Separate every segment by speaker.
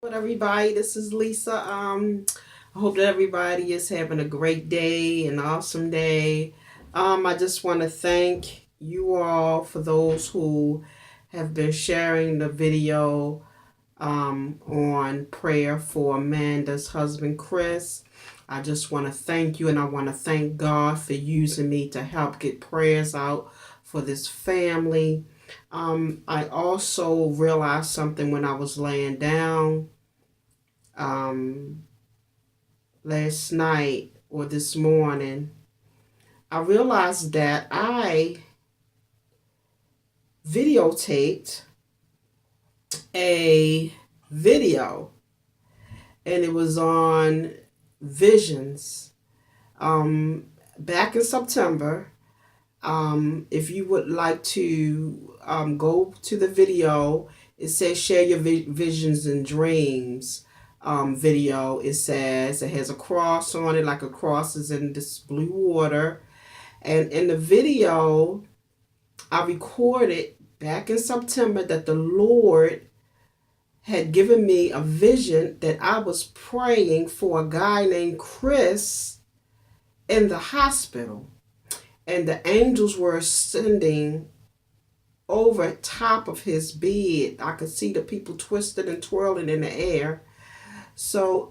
Speaker 1: What everybody, this is Lisa. I hope that everybody is having a great day, an awesome day. I just want to thank you all for those who have been sharing the video on prayer for Amanda's husband, Chris. I just want to thank you, and I want to thank God for using me to help get prayers out for this family. I also realized something when I was laying down um, last night or this morning. I realized that I videotaped a video and it was on visions back in September. If you would like to go to the video, it says share your visions and dreams video. It says it has a cross on it, like a cross is in this blue water. And in the video, I recorded back in September that the Lord had given me a vision that I was praying for a guy named Chris in the hospital. And the angels were ascending over top of his bed. I could see the people twisting and twirling in the air. So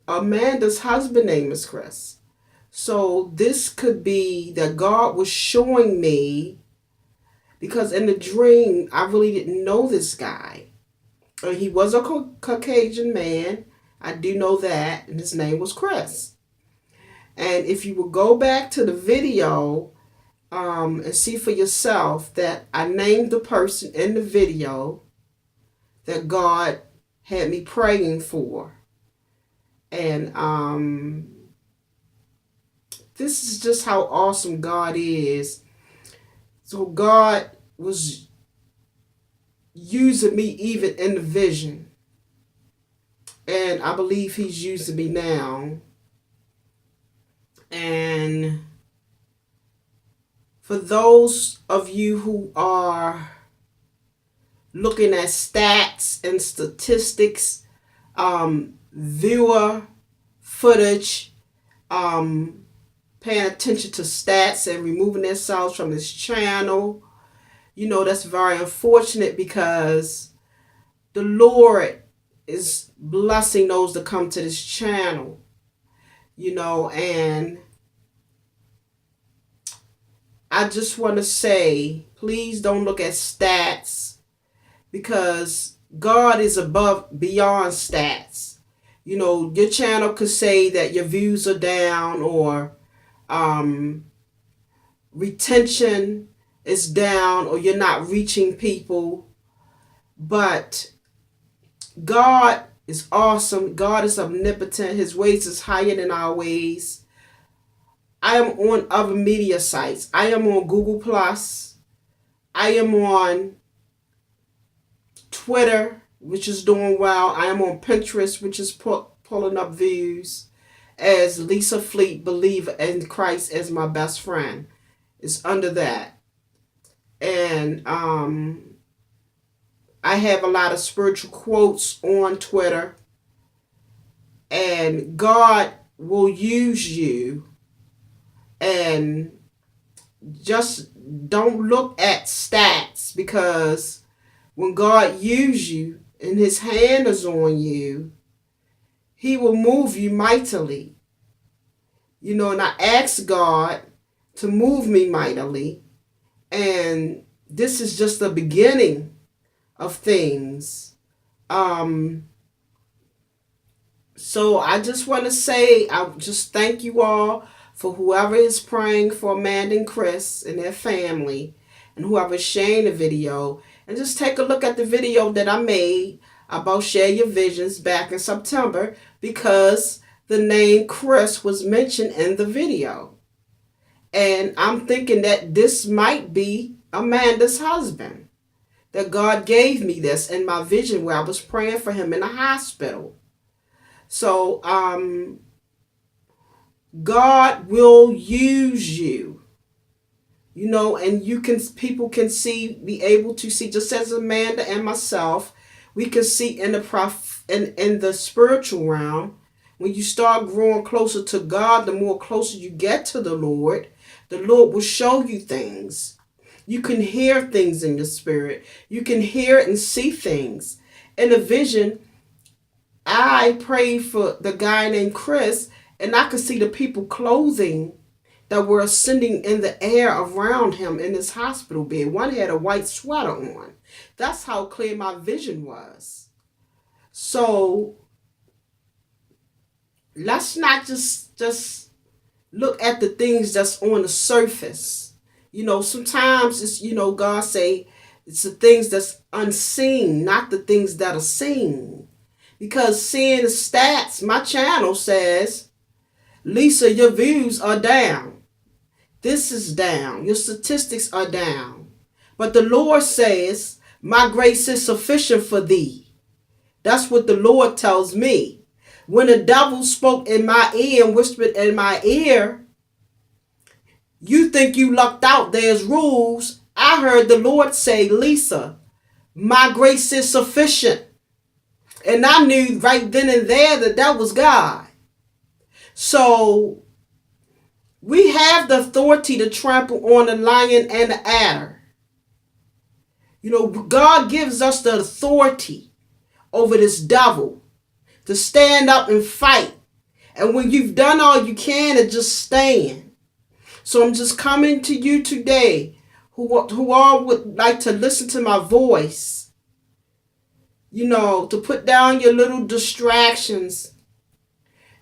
Speaker 1: Amanda's husband name is Chris. So this could be that God was showing me, because in the dream I really didn't know this guy. He was a Caucasian man. I do know that, and his name was Chris. And if you will go back to the video and see for yourself that I named the person in the video that God had me praying for. And this is just how awesome God is. So God was using me even in the vision. And I believe he's using me now. And for those of you who are looking at stats and statistics, viewer footage, paying attention to stats and removing themselves from this channel, that's very unfortunate, because the Lord is blessing those that come to this channel, and I just want to say, please don't look at stats, because God is beyond stats. Your channel could say that your views are down, or retention is down, or you're not reaching people. But God is awesome. God is omnipotent. His ways is higher than our ways. I am on other media sites. I am on Google Plus. I am on Twitter, which is doing well. I am on Pinterest, which is pulling up views as Lisa Fleet, Believer in Christ as my best friend. It's under that. And I have a lot of spiritual quotes on Twitter. And God will use you. And just don't look at stats, because when God uses you and his hand is on you, he will move you mightily. And I asked God to move me mightily. And this is just the beginning of things. So I just want to say, I just thank you all for whoever is praying for Amanda and Chris and their family, and whoever is sharing the video. And just take a look at the video that I made about Share Your Visions back in September, because the name Chris was mentioned in the video. And I'm thinking that this might be Amanda's husband, that God gave me this in my vision where I was praying for him in the hospital. So God will use you. And people can be able to see, just as Amanda and myself, we can see in the spiritual realm. When you start growing closer to God, the more closer you get to the Lord will show you things. You can hear things in the spirit. You can hear and see things. In a vision, I prayed for the guy named Chris, and I could see the people clothing that were ascending in the air around him in his hospital bed. One had a white sweater on. That's how clear my vision was. So let's not just look at the things that's on the surface. Sometimes it's, God say it's the things that's unseen, not the things that are seen. Because seeing the stats, my channel says, Lisa, your views are down. This is down. Your statistics are down. But the Lord says, my grace is sufficient for thee. That's what the Lord tells me. When the devil spoke in my ear and whispered in my ear, you think you lucked out, there's rules. I heard the Lord say, Lisa, my grace is sufficient. And I knew right then and there that was God. So we have the authority to trample on the lion and the adder. God gives us the authority over this devil to stand up and fight. And when you've done all you can, to just stand. So I'm just coming to you today who all would like to listen to my voice. To put down your little distractions.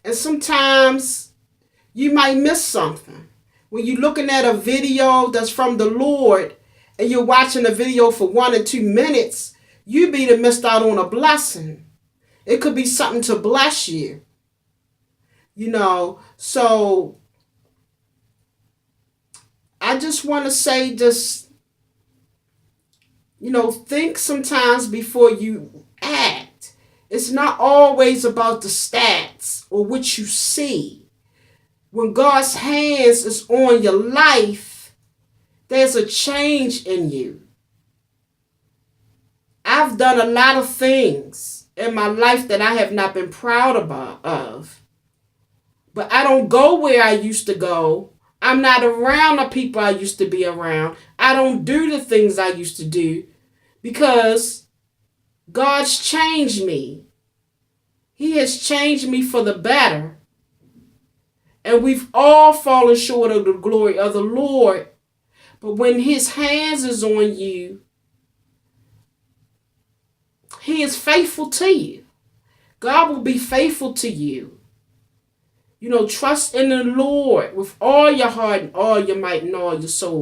Speaker 1: And sometimes you might miss something. When you're looking at a video that's from the Lord and you're watching a video for 1 or 2 minutes, you be to missed out on a blessing. It could be something to bless you. So I just want to say, think sometimes before you act. It's not always about the stats or what you see. When God's hands is on your life, there's a change in you. I've done a lot of things in my life that I have not been proud of. But I don't go where I used to go. I'm not around the people I used to be around. I don't do the things I used to do because God's changed me. He has changed me for the better. And we've all fallen short of the glory of the Lord. But when His hands is on you, He is faithful to you. God will be faithful to you. Trust in the Lord with all your heart and all your might and all your soul.